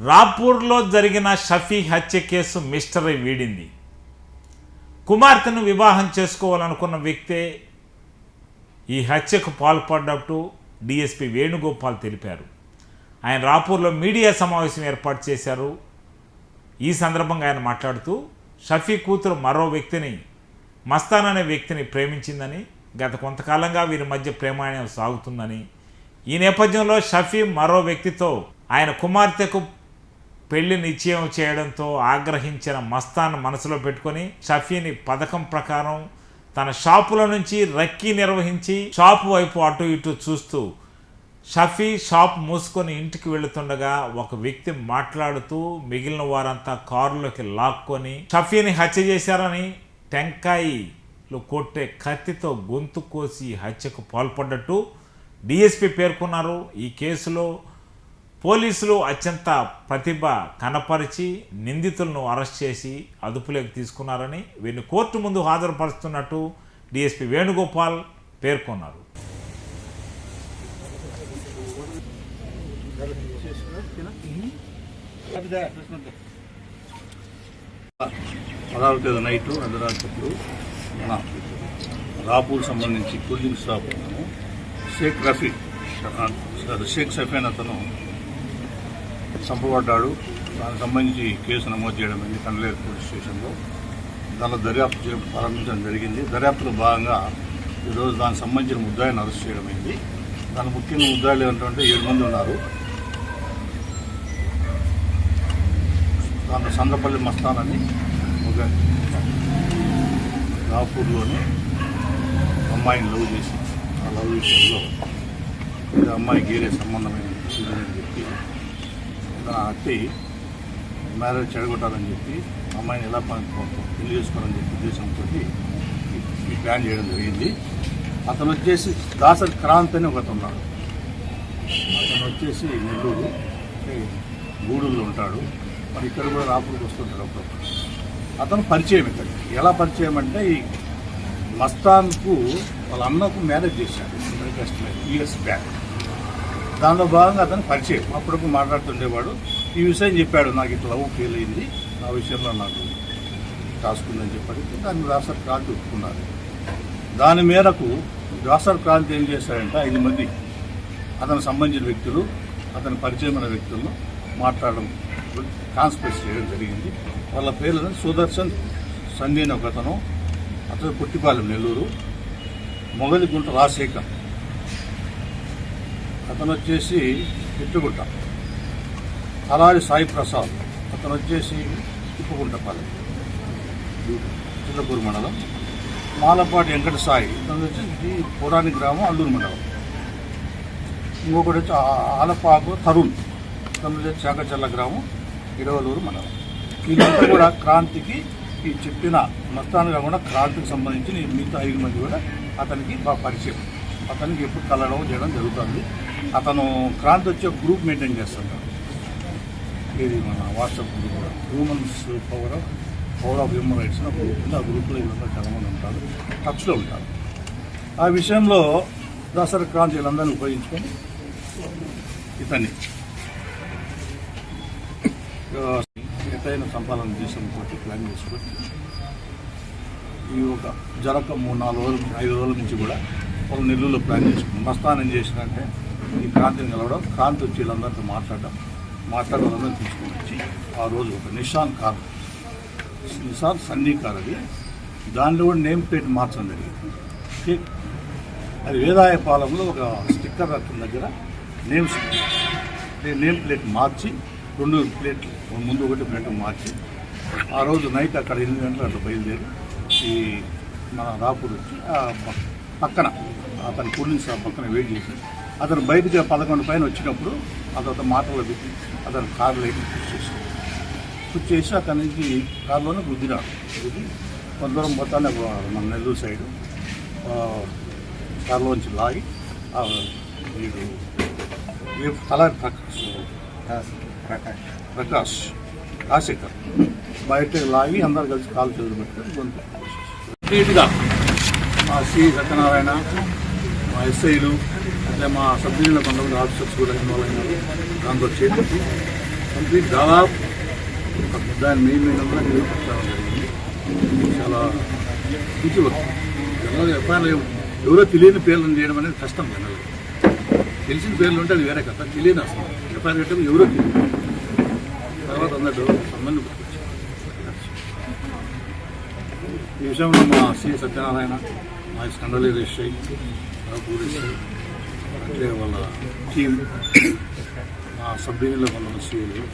రాపూర్లో జరిగిన షఫీ హత్య case mystery వీడింది. కుమార్తెను వివాహం చేసుకోవాలనుకున్న వ్యక్తే ఈ హత్యకు పాల్పడ్డట్టు డిఎస్పీ వేణుగోపాల్ తెలిపారు. ఆయన రాపూర్లో మీడియా సమావేశం ఏర్పాటు చేశారు. ఈ సందర్భంగా ఆయన మాట్లాడుతూ షఫీ కూతురు మరో వ్యక్తిని, మస్తాన్ అనే వ్యక్తిని ప్రేమించిందని, గత కొంతకాలంగా వీరి మధ్య ప్రేమాయణం సాగుతుందని, ఈ నేపథ్యంలో షఫీ మరో వ్యక్తితో ఆయన కుమార్తెకు పెళ్లి నిశ్చయం చేయడంతో ఆగ్రహించిన మస్తాన్ మనసులో పెట్టుకొని షఫీని పథకం ప్రకారం తన షాపుల నుంచి రక్కీ నిర్వహించి షాపు వైపు అటు ఇటు చూస్తూ షఫీ షాప్ మూసుకొని ఇంటికి వెళుతుండగా ఒక వ్యక్తి మాట్లాడుతూ మిగిలిన వారంతా కారులోకి లాక్కొని షఫీని హత్య చేశారని, టెంకాయలు కొట్టే కత్తితో గొంతు కోసి హత్యకు పాల్పడ్డట్టు డిఎస్పీ పేర్కొన్నారు. ఈ కేసులో పోలీసులు అత్యంత ప్రతిభ కనపరిచి నిందితులను అరెస్ట్ చేసి అదుపులోకి తీసుకున్నారని, వీరిని కోర్టు ముందు హాజరుపరుస్తున్నట్టు డిఎస్పీ వేణుగోపాల్ పేర్కొన్నారు. నైట్ అర్ధరాత్రి మన రాపూర్ సంబంధించి కూలింగ్ షాప్ షేక్ సఫీన్ అతను చంపబడ్డాడు. దానికి సంబంధించి కేసు నమోదు చేయడం అయింది కండ్లేరు పోలీస్ స్టేషన్లో. దానిలో దర్యాప్తు ప్రారంభించడం జరిగింది. దర్యాప్తులో భాగంగా ఈరోజు దానికి సంబంధించిన ముద్దాయిని అరెస్ట్ చేయడం అయింది. దాని ముఖ్యంగా ముద్దాయిలు ఏంటంటే 7 మంది ఉన్నారు. దాంట్లో సందపల్లి మస్తాన్ అని ఒక రాపూర్లోని అమ్మాయిని లవ్ చేసి, ఆ లవ్ విషయంలో అమ్మాయి గేరే సంబంధమైన అని చెప్పి తన అట్టి మ్యారేజ్ చెడగొట్టాలని చెప్పి అమ్మాయిని ఎలా పెళ్లి చేసుకోవాలని చెప్పి ఉద్దేశంతో ఈ ప్లాన్ చేయడం జరిగింది. అతను వచ్చేసి దాసరి క్రాంత్ అని ఒకతను ఉన్నాడు. అతను వచ్చేసి నెల్లూరు గూడూరులో ఉంటాడు. మరి ఇక్కడ కూడా రాపూర్కి వస్తుంటాడు అప్పుడప్పుడు. అతను పరిచయం ఇక్కడికి ఎలా పరిచయం అంటే, ఈ మస్తాన్కు వాళ్ళ అన్నకు మ్యారేజ్ చేశాడు యూఎస్ బ్యాక్. దానిలో భాగంగా అతను పరిచయం అప్పుడప్పుడు మాట్లాడుతుండేవాడు. ఈ విషయం చెప్పాడు, నాకు ఇట్లా లవ్ ఫెయిల్ అయింది, ఆ విషయంలో నాకు రాసుకుందని చెప్పాడు. దాన్ని దాసరి క్రాంతి ఒప్పుకున్నారు. దాని మేరకు దాసరి క్రాంతి ఏం చేశాడంటే 5 మంది అతనికి సంబంధించిన వ్యక్తులు, అతని పరిచయమైన వ్యక్తులను మాట్లాడడం, కాన్స్పిరసీ చేయడం జరిగింది. వాళ్ళ పేర్లను సుదర్శన్ సంధి అని ఒకతను, అతను పుట్టిపాలెం నెల్లూరు, మొగలిగుంట రాజశేఖర్, అతను వచ్చేసి పిట్టుగుట్ట, అలారి సాయి ప్రసాద్, అతను వచ్చేసి తిప్పుకుంటపాలెం చిల్లపూరు మండలం, మాలపాటి వెంకట సాయి, అతను వచ్చి పురాణి గ్రామం అల్లూరు మండలం, ఇంకొకటి వచ్చి ఆలపాకు తరుణ్, అతను వచ్చి చాకచర్ల గ్రామం ఇడవలూరు మండలం. వీళ్ళంతా కూడా క్రాంతికి ఈ చెప్పిన మస్తాన్ కాకుండా క్రాంతికి సంబంధించి మిగతా 5 మంది కూడా అతనికి బాగా పరిచయం. అతనికి ఎప్పుడు కలవడం చేయడం జరుగుతుంది. అతను క్రాంతి వచ్చి ఒక గ్రూప్ మెయింటైన్ చేస్తుంటాడు. ఇది మన వాట్సాప్ గ్రూప్ కూడా, humans power of human rights అని గ్రూప్ ఉంది. ఆ గ్రూప్లో వీళ్ళంతా చాలామంది ఉంటారు, టచ్లో ఉంటారు. ఆ విషయంలో దాసరి క్రాంతి వీళ్ళందరినీ ఉపయోగించుకొని ఇతన్ని ఎత్తైన సంపాదన ఉద్దేశంతో ప్లాన్ చేసుకొని ఈ ఒక జరగక 3-4 రోజులు 5 రోజుల నుంచి కూడా ఒక నెల్లూరులో ప్లాన్ చేసుకున్నాం. మస్తాన్ ఏం చేసినంటే ఈ క్రాంతిని కలవడం, క్రాంతి వచ్చి వీళ్ళందరితో మాట్లాడి వాళ్ళందరినీ తీసుకొని వచ్చి ఆ రోజు ఒక నిషాన్ సన్నీ కార్, అది దానిలో కూడా నేమ్ ప్లేట్ మార్చడం జరిగింది. అది వేదాయపాలెంలో ఒక స్టిక్కర్ అతని దగ్గర నేమ్ ప్లేట్ మార్చి 2 ప్లేట్లు ముందు ఒకటి ప్లేట్ మార్చి ఆ రోజు నైట్ అక్కడ 8 గంటలు అట్లా బయలుదేరి ఈ మన రాపూర్ వచ్చి పక్కన అతని కూలింగ్ షాప్ పక్కన వెయిట్ చేసి అతను బయటకి 11 పైన వచ్చినప్పుడు అతను మాటలు పెట్టి అతను కారు లైట్ పుష్ చేసి అతనికి కారులోనే గుద్దినాడు. గుద్ది కొంత దూరం మొత్తాన్ని మన నెల్లూరు సైడు కారులోంచి లాగి వీడు కలర్ ప్రకాష్ రాజశేఖర్ బయట లాగి అందరు కలిసి కాలు చేతులు పెట్టారు. గొంతు కంప్లీట్గా మా సి సత్యనారాయణ, మా ఎస్ఐలు, అట్లా మా సబ్ డివిజన్లో కొంతమంది ఆఫీసర్స్ కూడా ఇన్వాల్వ్ అయినారు. దాంతో చేసి కంప్లీట్ దాదాపు దాని మెయిన్ ప్రస్తావన జరిగింది. చాలా పిచ్చి వర్క్. జనరల్గా ఎఫ్ఐఆర్లు ఎవరో తెలియని పేర్లను చేయడం అనేది కష్టం. జనరల్గా తెలిసిన పేర్లు ఉంటే అది వేరే కథ. తెలియదు అసలు ఎఫ్ఐఆర్ కట్టడం ఎవరో తెలియదు. తర్వాత అన్నట్టు సంబంధం ఈ విషయంలో మా సి సత్యనారాయణ, మా స్కండలి రేష్, పూరేష్, అట్లే వాళ్ళ టీం, మా సబ్ డివిజన్లో కొంతమంది సీలు